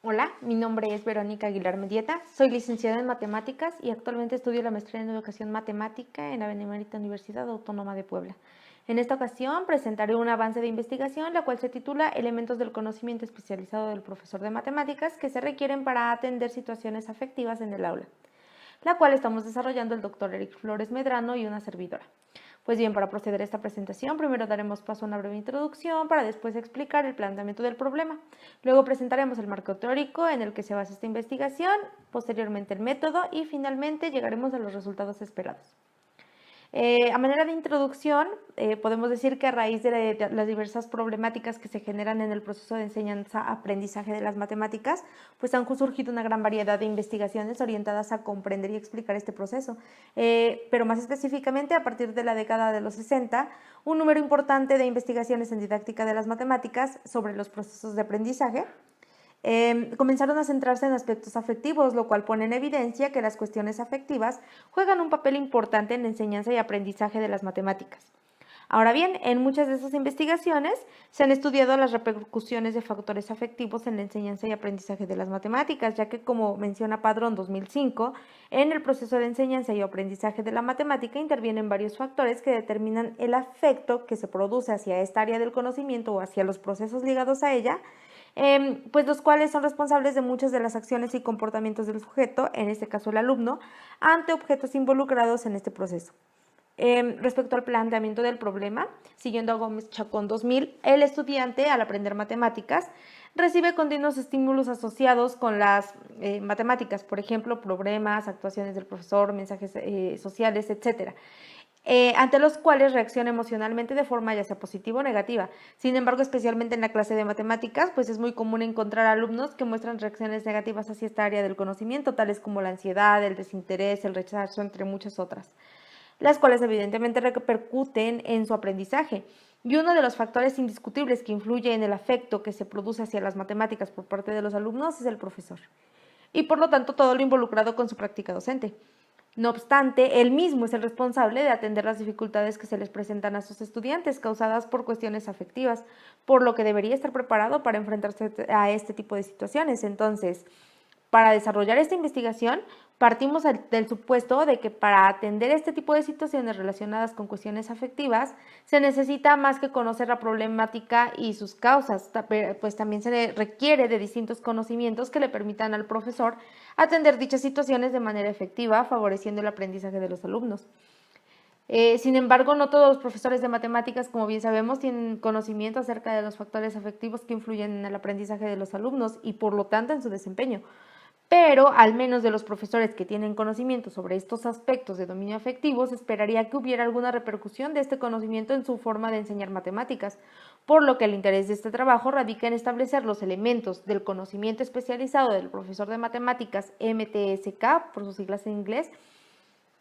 Hola, mi nombre es Verónica Aguilar Mendieta, soy licenciada en Matemáticas y actualmente estudio la maestría en Educación Matemática en la Benemérita Universidad Autónoma de Puebla. En esta ocasión presentaré un avance de investigación, la cual se titula Elementos del conocimiento especializado del profesor de matemáticas que se requieren para atender situaciones afectivas en el aula, la cual estamos desarrollando el doctor Eric Flores Medrano y una servidora. Pues bien, para proceder a esta presentación, primero daremos paso a una breve introducción para después explicar el planteamiento del problema. Luego presentaremos el marco teórico en el que se basa esta investigación, posteriormente el método y finalmente llegaremos a los resultados esperados. A manera de introducción, podemos decir que a raíz de las diversas problemáticas que se generan en el proceso de enseñanza-aprendizaje de las matemáticas, pues han surgido una gran variedad de investigaciones orientadas a comprender y explicar este proceso. Pero más específicamente, a partir de la década de los 60, un número importante de investigaciones en didáctica de las matemáticas sobre los procesos de aprendizaje comenzaron a centrarse en aspectos afectivos, lo cual pone en evidencia que las cuestiones afectivas juegan un papel importante en la enseñanza y aprendizaje de las matemáticas. Ahora bien, en muchas de esas investigaciones se han estudiado las repercusiones de factores afectivos en la enseñanza y aprendizaje de las matemáticas, ya que, como menciona Padrón 2005, en el proceso de enseñanza y aprendizaje de la matemática intervienen varios factores que determinan el afecto que se produce hacia esta área del conocimiento o hacia los procesos ligados a ella, pues los cuales son responsables de muchas de las acciones y comportamientos del sujeto, en este caso el alumno, ante objetos involucrados en este proceso. Respecto al planteamiento del problema, siguiendo a Gómez Chacón 2000, el estudiante, al aprender matemáticas, recibe continuos estímulos asociados con las matemáticas, por ejemplo, problemas, actuaciones del profesor, mensajes sociales, etc., ante los cuales reacciona emocionalmente de forma ya sea positiva o negativa. Sin embargo, especialmente en la clase de matemáticas, pues es muy común encontrar alumnos que muestran reacciones negativas hacia esta área del conocimiento, tales como la ansiedad, el desinterés, el rechazo, entre muchas otras, las cuales evidentemente repercuten en su aprendizaje. Y uno de los factores indiscutibles que influye en el afecto que se produce hacia las matemáticas por parte de los alumnos es el profesor, y por lo tanto todo lo involucrado con su práctica docente. No obstante, él mismo es el responsable de atender las dificultades que se les presentan a sus estudiantes causadas por cuestiones afectivas, por lo que debería estar preparado para enfrentarse a este tipo de situaciones. Entonces, para desarrollar esta investigación, partimos del supuesto de que para atender este tipo de situaciones relacionadas con cuestiones afectivas, se necesita más que conocer la problemática y sus causas, pues también se requiere de distintos conocimientos que le permitan al profesor atender dichas situaciones de manera efectiva, favoreciendo el aprendizaje de los alumnos. Sin embargo, no todos los profesores de matemáticas, como bien sabemos, tienen conocimiento acerca de los factores afectivos que influyen en el aprendizaje de los alumnos y por lo tanto en su desempeño. Pero, al menos de los profesores que tienen conocimiento sobre estos aspectos de dominio afectivo, se esperaría que hubiera alguna repercusión de este conocimiento en su forma de enseñar matemáticas, por lo que el interés de este trabajo radica en establecer los elementos del conocimiento especializado del profesor de matemáticas MTSK, por sus siglas en inglés,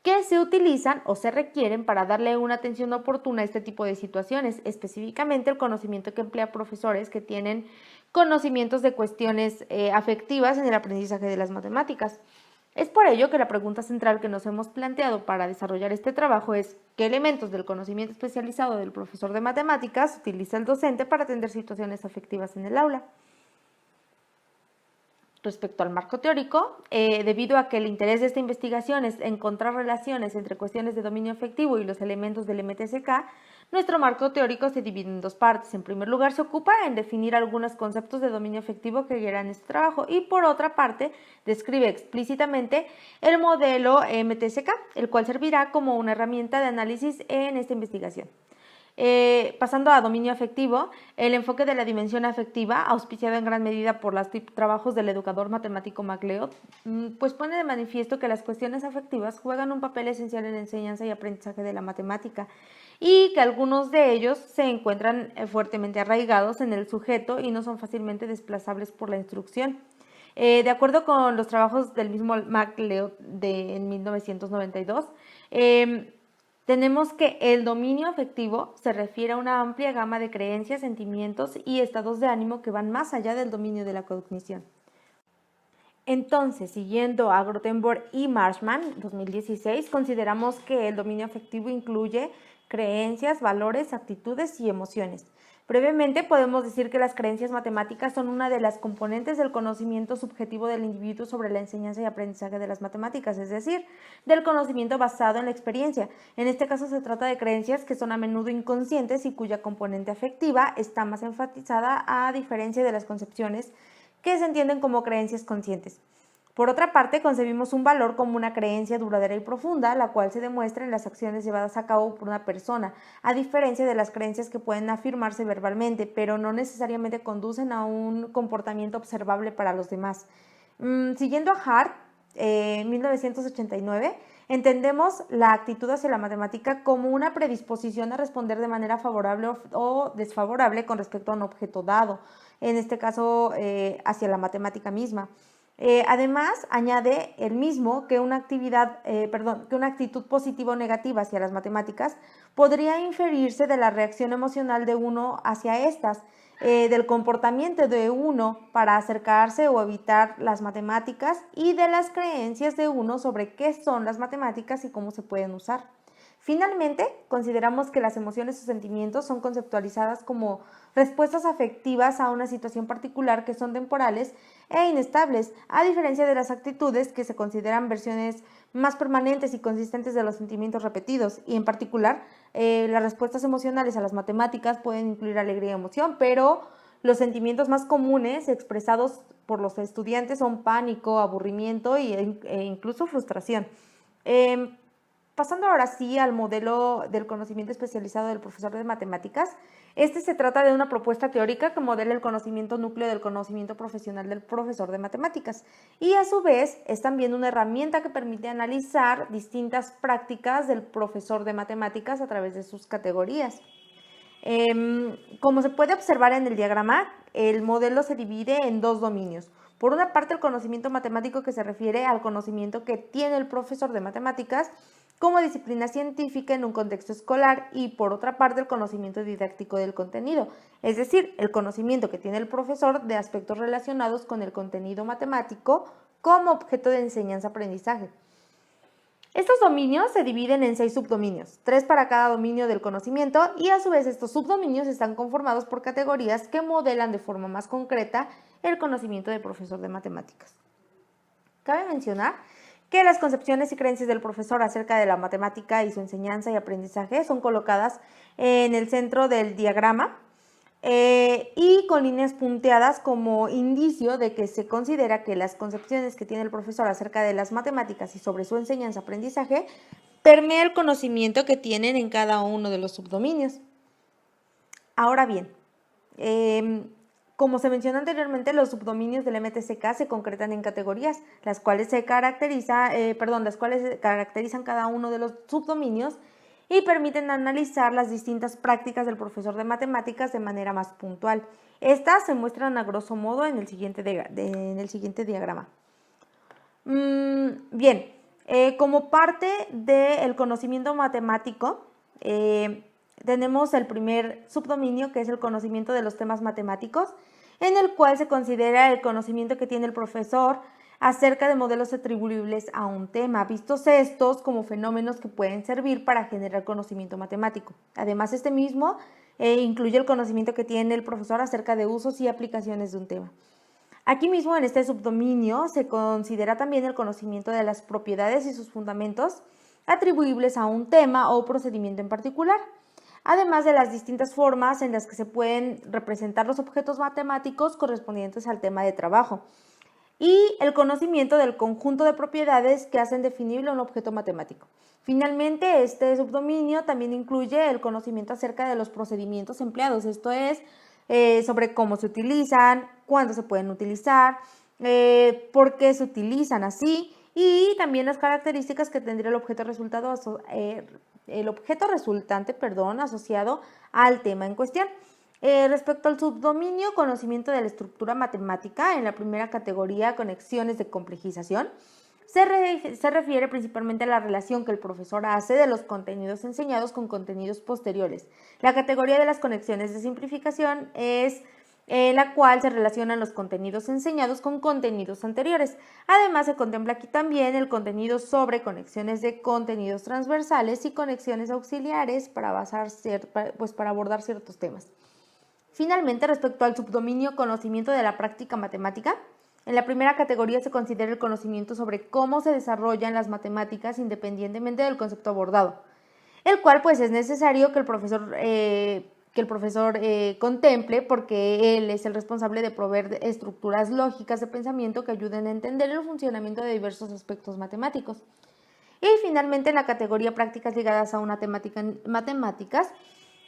que se utilizan o se requieren para darle una atención oportuna a este tipo de situaciones, específicamente el conocimiento que emplea profesores que tienen conocimientos de cuestiones afectivas en el aprendizaje de las matemáticas. Es por ello que la pregunta central que nos hemos planteado para desarrollar este trabajo es ¿qué elementos del conocimiento especializado del profesor de matemáticas utiliza el docente para atender situaciones afectivas en el aula? Respecto al marco teórico, debido a que el interés de esta investigación es encontrar relaciones entre cuestiones de dominio afectivo y los elementos del MTSK, nuestro marco teórico se divide en dos partes. En primer lugar, se ocupa en definir algunos conceptos de dominio afectivo que guiarán este trabajo y, por otra parte, describe explícitamente el modelo MTSK, el cual servirá como una herramienta de análisis en esta investigación. Pasando a dominio afectivo, el enfoque de la dimensión afectiva, auspiciado en gran medida por los trabajos del educador matemático MacLeod, pues pone de manifiesto que las cuestiones afectivas juegan un papel esencial en la enseñanza y aprendizaje de la matemática y que algunos de ellos se encuentran fuertemente arraigados en el sujeto y no son fácilmente desplazables por la instrucción. De acuerdo con los trabajos del mismo MacLeod en 1992, tenemos que el dominio afectivo se refiere a una amplia gama de creencias, sentimientos y estados de ánimo que van más allá del dominio de la cognición. Entonces, siguiendo a Grothendieck y Marshman, 2016, consideramos que el dominio afectivo incluye creencias, valores, actitudes y emociones. Brevemente, podemos decir que las creencias matemáticas son una de las componentes del conocimiento subjetivo del individuo sobre la enseñanza y aprendizaje de las matemáticas, es decir, del conocimiento basado en la experiencia. En este caso se trata de creencias que son a menudo inconscientes y cuya componente afectiva está más enfatizada, a diferencia de las concepciones que se entienden como creencias conscientes. Por otra parte, concebimos un valor como una creencia duradera y profunda, la cual se demuestra en las acciones llevadas a cabo por una persona, a diferencia de las creencias que pueden afirmarse verbalmente, pero no necesariamente conducen a un comportamiento observable para los demás. Siguiendo a Hart, 1989, entendemos la actitud hacia la matemática como una predisposición a responder de manera favorable o desfavorable con respecto a un objeto dado, en este caso hacia la matemática misma. Además, añade el mismo que una actitud positiva o negativa hacia las matemáticas podría inferirse de la reacción emocional de uno hacia estas, del comportamiento de uno para acercarse o evitar las matemáticas y de las creencias de uno sobre qué son las matemáticas y cómo se pueden usar. Finalmente, consideramos que las emociones o sentimientos son conceptualizadas como respuestas afectivas a una situación particular que son temporales e inestables, a diferencia de las actitudes que se consideran versiones más permanentes y consistentes de los sentimientos repetidos, y en particular las respuestas emocionales a las matemáticas pueden incluir alegría y emoción, pero los sentimientos más comunes expresados por los estudiantes son pánico, aburrimiento e incluso frustración. Pasando ahora sí al modelo del conocimiento especializado del profesor de matemáticas, se trata de una propuesta teórica que modela el conocimiento núcleo del conocimiento profesional del profesor de matemáticas y a su vez es también una herramienta que permite analizar distintas prácticas del profesor de matemáticas a través de sus categorías. Como se puede observar en el diagrama, el modelo se divide en dos dominios. Por una parte, el conocimiento matemático, que se refiere al conocimiento que tiene el profesor de matemáticas como disciplina científica en un contexto escolar, y por otra parte el conocimiento didáctico del contenido, es decir, el conocimiento que tiene el profesor de aspectos relacionados con el contenido matemático como objeto de enseñanza-aprendizaje. Estos dominios se dividen en 6 subdominios, 3 para cada dominio del conocimiento, y a su vez estos subdominios están conformados por categorías que modelan de forma más concreta el conocimiento del profesor de matemáticas. Cabe mencionar que las concepciones y creencias del profesor acerca de la matemática y su enseñanza y aprendizaje son colocadas en el centro del diagrama y con líneas punteadas como indicio de que se considera que las concepciones que tiene el profesor acerca de las matemáticas y sobre su enseñanza-aprendizaje permea el conocimiento que tienen en cada uno de los subdominios. Ahora bien, como se mencionó anteriormente, los subdominios del MTCK se concretan en categorías, las cuales caracterizan cada uno de los subdominios y permiten analizar las distintas prácticas del profesor de matemáticas de manera más puntual. Estas se muestran a grosso modo en el siguiente diagrama. Bien, como parte del conocimiento matemático, tenemos el primer subdominio, que es el conocimiento de los temas matemáticos, en el cual se considera el conocimiento que tiene el profesor acerca de modelos atribuibles a un tema, vistos estos como fenómenos que pueden servir para generar conocimiento matemático. Además, este mismo incluye el conocimiento que tiene el profesor acerca de usos y aplicaciones de un tema. Aquí mismo, en este subdominio, se considera también el conocimiento de las propiedades y sus fundamentos atribuibles a un tema o procedimiento en particular, además de las distintas formas en las que se pueden representar los objetos matemáticos correspondientes al tema de trabajo, y el conocimiento del conjunto de propiedades que hacen definible un objeto matemático. Finalmente, este subdominio también incluye el conocimiento acerca de los procedimientos empleados, esto es, sobre cómo se utilizan, cuándo se pueden utilizar, por qué se utilizan así, y también las características que tendría el objeto resultante asociado al tema en cuestión. Respecto al subdominio conocimiento de la estructura matemática, en la primera categoría, conexiones de complejización, se refiere principalmente a la relación que el profesor hace de los contenidos enseñados con contenidos posteriores. La categoría de las conexiones de simplificación es la cual se relacionan los contenidos enseñados con contenidos anteriores. Además, se contempla aquí también el contenido sobre conexiones de contenidos transversales y conexiones auxiliares para abordar ciertos temas. Finalmente, respecto al subdominio conocimiento de la práctica matemática, en la primera categoría se considera el conocimiento sobre cómo se desarrollan las matemáticas independientemente del concepto abordado, el cual pues es necesario que el profesor contemple, porque él es el responsable de proveer estructuras lógicas de pensamiento que ayuden a entender el funcionamiento de diversos aspectos matemáticos. Y finalmente, en la categoría prácticas ligadas a una temática en matemáticas,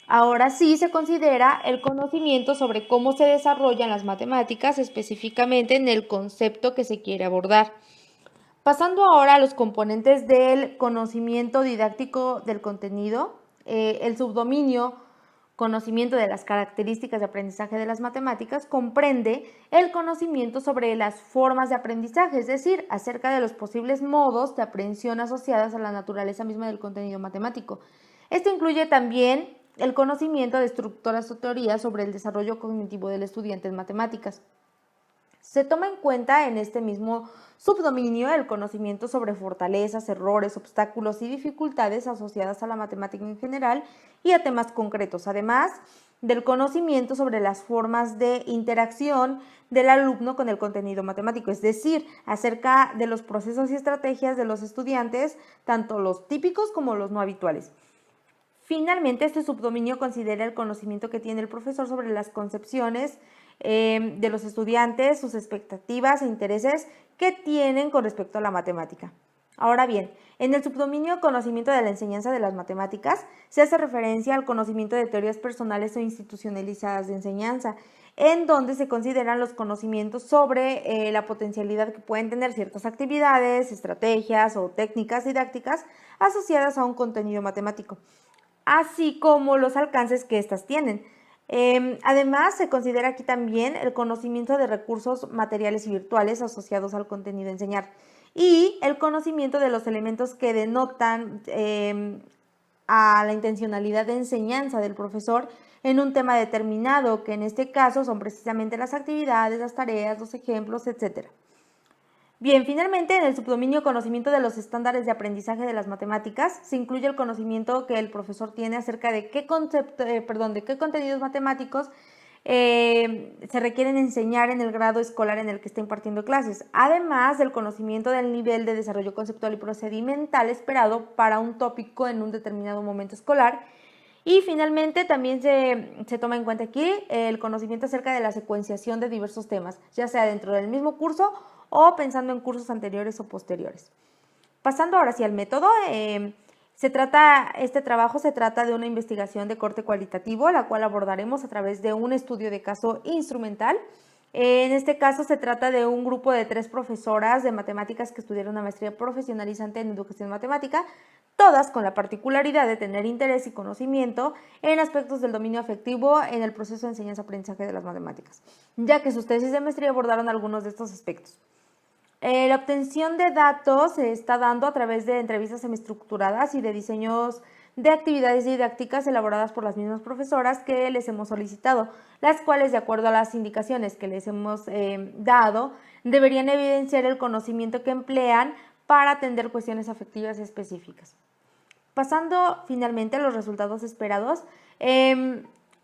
ahora sí se considera el conocimiento sobre cómo se desarrollan las matemáticas, específicamente en el concepto que se quiere abordar. Pasando ahora a los componentes del conocimiento didáctico del contenido, el subdominio conocimiento de las características de aprendizaje de las matemáticas comprende el conocimiento sobre las formas de aprendizaje, es decir, acerca de los posibles modos de aprehensión asociadas a la naturaleza misma del contenido matemático. Esto incluye también el conocimiento de estructuras o teorías sobre el desarrollo cognitivo del estudiante en matemáticas. Se toma en cuenta en este mismo subdominio el conocimiento sobre fortalezas, errores, obstáculos y dificultades asociadas a la matemática en general y a temas concretos, además del conocimiento sobre las formas de interacción del alumno con el contenido matemático, es decir, acerca de los procesos y estrategias de los estudiantes, tanto los típicos como los no habituales. Finalmente, este subdominio considera el conocimiento que tiene el profesor sobre las concepciones de los estudiantes, sus expectativas e intereses que tienen con respecto a la matemática. Ahora bien, en el subdominio conocimiento de la enseñanza de las matemáticas se hace referencia al conocimiento de teorías personales o institucionalizadas de enseñanza, en donde se consideran los conocimientos sobre la potencialidad que pueden tener ciertas actividades, estrategias o técnicas didácticas asociadas a un contenido matemático, así como los alcances que éstas tienen. Además, se considera aquí también el conocimiento de recursos materiales y virtuales asociados al contenido a enseñar y el conocimiento de los elementos que denotan a la intencionalidad de enseñanza del profesor en un tema determinado, que en este caso son precisamente las actividades, las tareas, los ejemplos, etc. Bien, finalmente, en el subdominio conocimiento de los estándares de aprendizaje de las matemáticas se incluye el conocimiento que el profesor tiene acerca de qué contenidos matemáticos se requieren enseñar en el grado escolar en el que está impartiendo clases, además del conocimiento del nivel de desarrollo conceptual y procedimental esperado para un tópico en un determinado momento escolar. Y finalmente también se toma en cuenta aquí el conocimiento acerca de la secuenciación de diversos temas, ya sea dentro del mismo curso o pensando en cursos anteriores o posteriores. Pasando ahora sí al método, este trabajo se trata de una investigación de corte cualitativo, la cual abordaremos a través de un estudio de caso instrumental. En este caso se trata de un grupo de 3 profesoras de matemáticas que estudiaron una maestría profesionalizante en educación matemática, todas con la particularidad de tener interés y conocimiento en aspectos del dominio afectivo en el proceso de enseñanza-aprendizaje de las matemáticas, ya que sus tesis de maestría abordaron algunos de estos aspectos. La obtención de datos se está dando a través de entrevistas semiestructuradas y de diseños de actividades didácticas elaboradas por las mismas profesoras que les hemos solicitado, las cuales, de acuerdo a las indicaciones que les hemos dado, deberían evidenciar el conocimiento que emplean para atender cuestiones afectivas específicas. Pasando finalmente a los resultados esperados,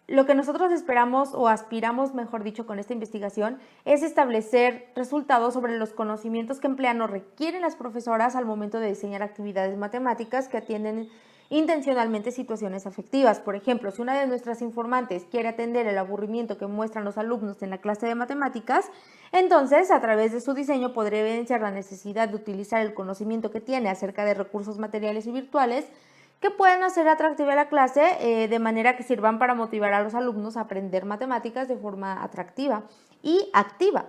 lo que nosotros esperamos o aspiramos, mejor dicho, con esta investigación es establecer resultados sobre los conocimientos que emplean o requieren las profesoras al momento de diseñar actividades matemáticas que atienden intencionalmente situaciones afectivas. Por ejemplo, si una de nuestras informantes quiere atender el aburrimiento que muestran los alumnos en la clase de matemáticas, entonces a través de su diseño podría evidenciar la necesidad de utilizar el conocimiento que tiene acerca de recursos materiales y virtuales que pueden hacer atractiva la clase de manera que sirvan para motivar a los alumnos a aprender matemáticas de forma atractiva y activa.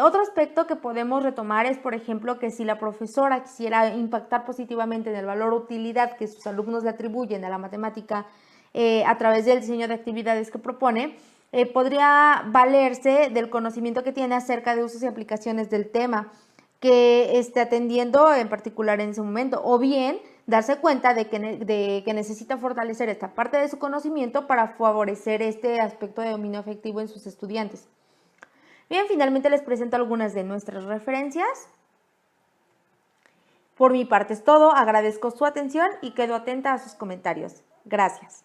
Otro aspecto que podemos retomar es, por ejemplo, que si la profesora quisiera impactar positivamente en el valor o utilidad que sus alumnos le atribuyen a la matemática a través del diseño de actividades que propone, podría valerse del conocimiento que tiene acerca de usos y aplicaciones del tema que esté atendiendo en particular en ese momento, o bien darse cuenta de que necesita fortalecer esta parte de su conocimiento para favorecer este aspecto de dominio afectivo en sus estudiantes. Bien, finalmente les presento algunas de nuestras referencias. Por mi parte es todo, agradezco su atención y quedo atenta a sus comentarios. Gracias.